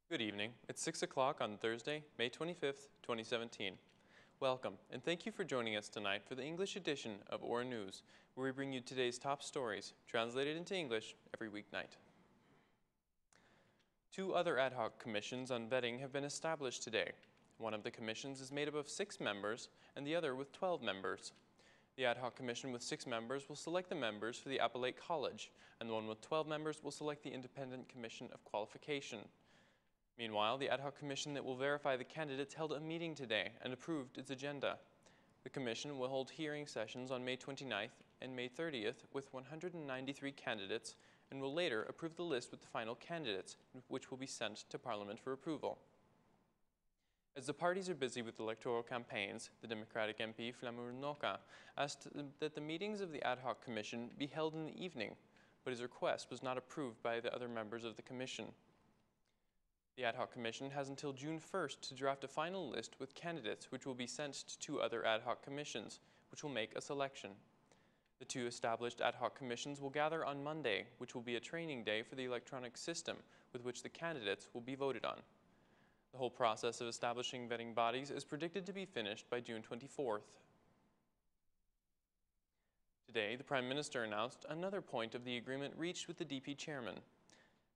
Good evening. It's 6 o'clock on Thursday, May 25th, 2017. Welcome, and thank you for joining us tonight for the English edition of OR News, where we bring you today's top stories, translated into English every weeknight. Two other ad hoc commissions on vetting have been established today. One of the commissions is made up of 6 members, and the other with 12 members. The ad hoc commission with 6 members will select the members for the Appellate College, and the one with 12 members will select the Independent Commission of Qualification. Meanwhile, the ad hoc commission that will verify the candidates held a meeting today and approved its agenda. The commission will hold hearing sessions on May 29th and May 30th with 193 candidates and will later approve the list with the final candidates, which will be sent to Parliament for approval. As the parties are busy with electoral campaigns, the Democratic MP Flamur Noka asked that the meetings of the ad hoc commission be held in the evening, but his request was not approved by the other members of the commission. The ad hoc commission has until June 1st to draft a final list with candidates which will be sent to 2 other ad hoc commissions, which will make a selection. The 2 established ad hoc commissions will gather on Monday, which will be a training day for the electronic system with which the candidates will be voted on. The whole process of establishing vetting bodies is predicted to be finished by June 24th. Today, the Prime Minister announced another point of the agreement reached with the DP chairman.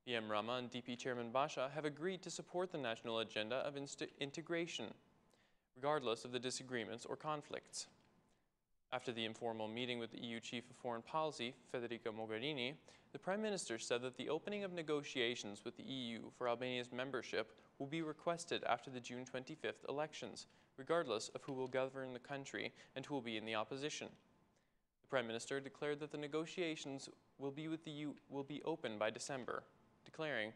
PM Rama and DP Chairman Basha have agreed to support the national agenda of integration, regardless of the disagreements or conflicts. After the informal meeting with the EU Chief of Foreign Policy, Federica Mogherini, the Prime Minister said that the opening of negotiations with the EU for Albania's membership will be requested after the June 25th elections, regardless of who will govern the country and who will be in the opposition. The Prime Minister declared that the negotiations will be open by December, declaring,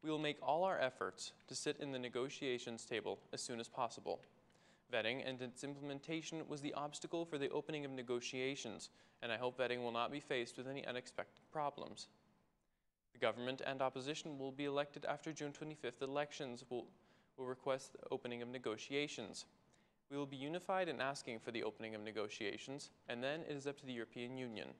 "We will make all our efforts to sit in the negotiations table as soon as possible. Vetting and its implementation was the obstacle for the opening of negotiations, and I hope vetting will not be faced with any unexpected problems. The government and opposition will be elected after June 25th elections will request the opening of negotiations. We will be unified in asking for the opening of negotiations, and then it is up to the European Union."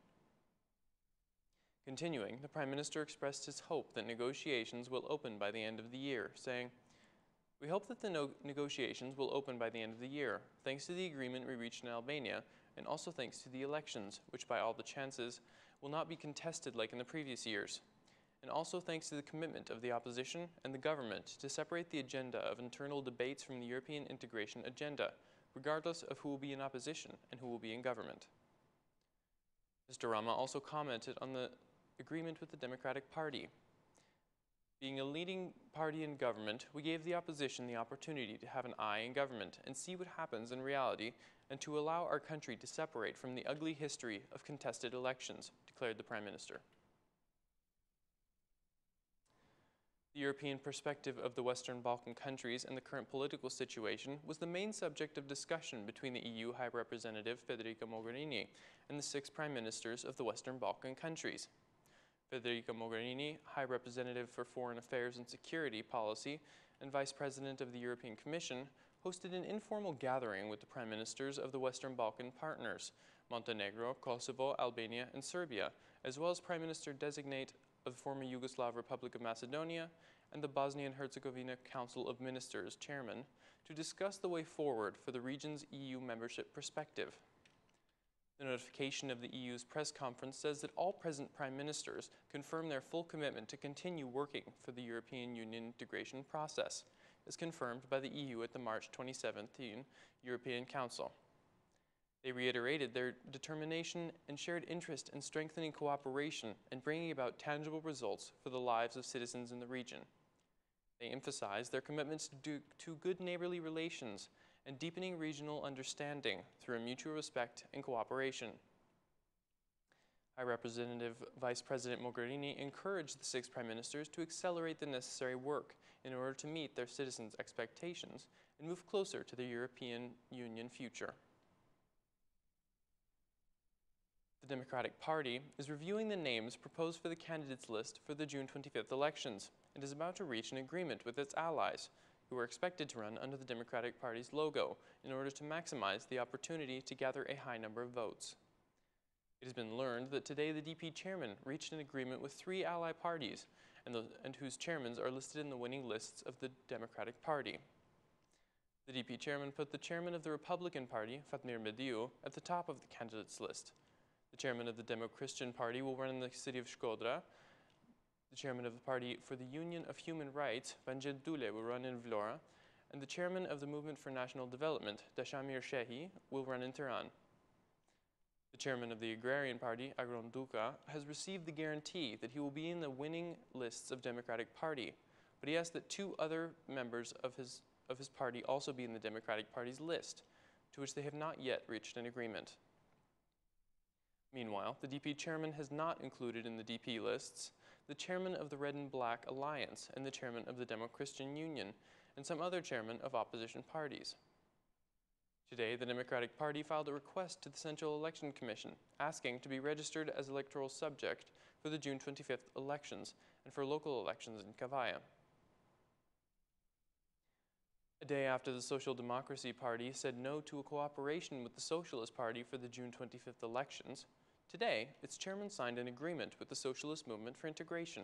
Continuing, the Prime Minister expressed his hope that negotiations will open by the end of the year, saying, "We hope that the negotiations will open by the end of the year, thanks to the agreement we reached in Albania, and also thanks to the elections, which by all the chances will not be contested like in the previous years, and also thanks to the commitment of the opposition and the government to separate the agenda of internal debates from the European integration agenda, regardless of who will be in opposition and who will be in government." Mr. Rama also commented on the agreement with the Democratic Party. "Being a leading party in government, we gave the opposition the opportunity to have an eye in government and see what happens in reality, and to allow our country to separate from the ugly history of contested elections," declared the Prime Minister. The European perspective of the Western Balkan countries and the current political situation was the main subject of discussion between the EU High Representative Federica Mogherini and the 6 Prime Ministers of the Western Balkan countries. Federica Mogherini, High Representative for Foreign Affairs and Security Policy and Vice President of the European Commission, hosted an informal gathering with the Prime Ministers of the Western Balkan partners, Montenegro, Kosovo, Albania, and Serbia, as well as Prime Minister-designate of the former Yugoslav Republic of Macedonia and the Bosnia and Herzegovina Council of Ministers chairman, to discuss the way forward for the region's EU membership perspective. The notification of the EU's press conference says that all present prime ministers confirm their full commitment to continue working for the European Union integration process, as confirmed by the EU at the March 2017 European Council. They reiterated their determination and shared interest in strengthening cooperation and bringing about tangible results for the lives of citizens in the region. They emphasized their commitments to good neighborly relations and deepening regional understanding through mutual respect and cooperation. High Representative Vice President Mogherini encouraged the 6 Prime Ministers to accelerate the necessary work in order to meet their citizens' expectations and move closer to the European Union future. The Democratic Party is reviewing the names proposed for the candidates list for the June 25th elections and is about to reach an agreement with its allies, who are expected to run under the Democratic Party's logo in order to maximize the opportunity to gather a high number of votes. It has been learned that today the DP chairman reached an agreement with 3 ally parties and whose chairmen are listed in the winning lists of the Democratic Party. The DP chairman put the chairman of the Republican Party, Fatmir Mediu, at the top of the candidates list. The chairman of the Demo-Christian Party will run in the city of Shkodra. The chairman of the Party for the Union of Human Rights, Vanjed Dule, will run in Vlora, and the chairman of the Movement for National Development, Dashamir Shehi, will run in Tehran. The chairman of the Agrarian Party, Agron Duka, has received the guarantee that he will be in the winning lists of Democratic Party, but he asked that two other members of his party also be in the Democratic Party's list, to which they have not yet reached an agreement. Meanwhile, the DP chairman has not included in the DP lists the chairman of the Red and Black Alliance and the chairman of the Demo-Christian Union and some other chairmen of opposition parties. Today, the Democratic Party filed a request to the Central Election Commission asking to be registered as electoral subject for the June 25th elections and for local elections in Kavaya. A day after the Social Democracy Party said no to a cooperation with the Socialist Party for the June 25th elections, today its chairman signed an agreement with the Socialist Movement for Integration.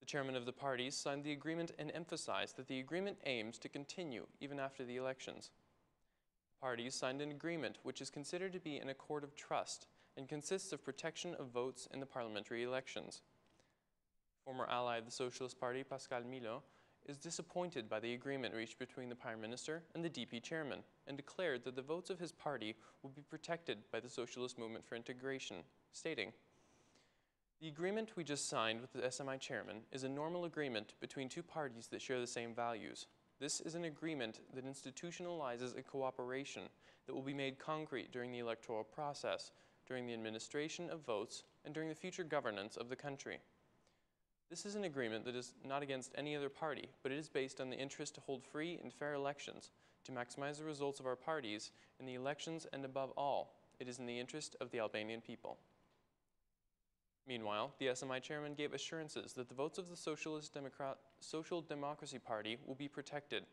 The chairman of the parties signed the agreement and emphasized that the agreement aims to continue even after the elections. The parties signed an agreement which is considered to be an accord of trust and consists of protection of votes in the parliamentary elections. Former ally of the Socialist Party, Pascal Milo, is disappointed by the agreement reached between the Prime Minister and the DP chairman and declared that the votes of his party will be protected by the Socialist Movement for Integration, stating, "The agreement we just signed with the SMI chairman is a normal agreement between two parties that share the same values. This is an agreement that institutionalizes a cooperation that will be made concrete during the electoral process, during the administration of votes, and during the future governance of the country. This is an agreement that is not against any other party, but it is based on the interest to hold free and fair elections, to maximize the results of our parties in the elections, and above all, it is in the interest of the Albanian people." Meanwhile, the SMI chairman gave assurances that the votes of the Social Democracy Party will be protected.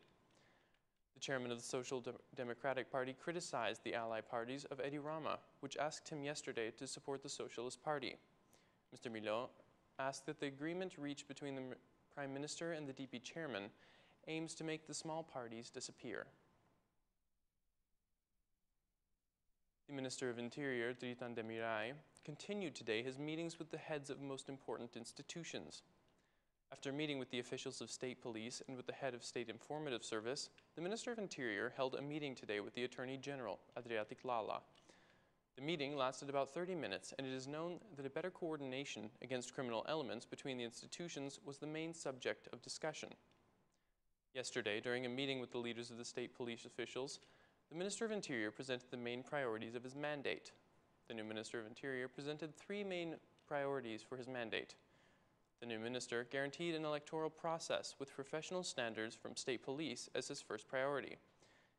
The chairman of the Social Democratic Party criticized the ally parties of Eddie Rama, which asked him yesterday to support the Socialist Party. Mr. Milo asked that the agreement reached between the Prime Minister and the DP chairman aims to make the small parties disappear. The Minister of Interior, Demiraj, continued today his meetings with the heads of most important institutions. After meeting with the officials of state police and with the head of State Informative Service, the Minister of Interior held a meeting today with the Attorney General, Adriatic Lala. The meeting lasted about 30 minutes, and it is known that a better coordination against criminal elements between the institutions was the main subject of discussion. Yesterday, during a meeting with the leaders of the state police officials, the Minister of Interior presented the main priorities of his mandate. The new Minister of Interior presented three main priorities for his mandate. The new minister guaranteed an electoral process with professional standards from state police as his first priority,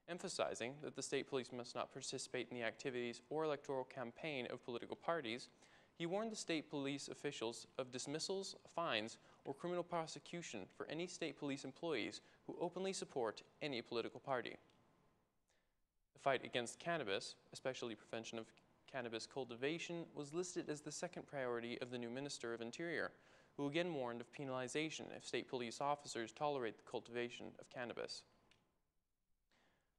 emphasizing that the state police must not participate in the activities or electoral campaign of political parties. He warned the state police officials of dismissals, fines, or criminal prosecution for any state police employees who openly support any political party. The fight against cannabis, especially prevention of cannabis cultivation, was listed as the second priority of the new Minister of Interior, who again warned of penalization if state police officers tolerate the cultivation of cannabis.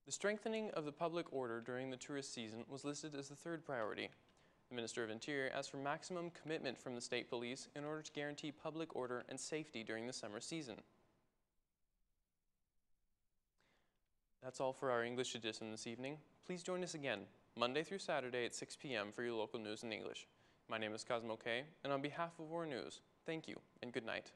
The strengthening of the public order during the tourist season was listed as the third priority. The Minister of Interior asked for maximum commitment from the state police in order to guarantee public order and safety during the summer season. That's all for our English edition this evening. Please join us again, Monday through Saturday at 6 p.m. for your local news in English. My name is Cosmo K, and on behalf of War News, thank you and good night.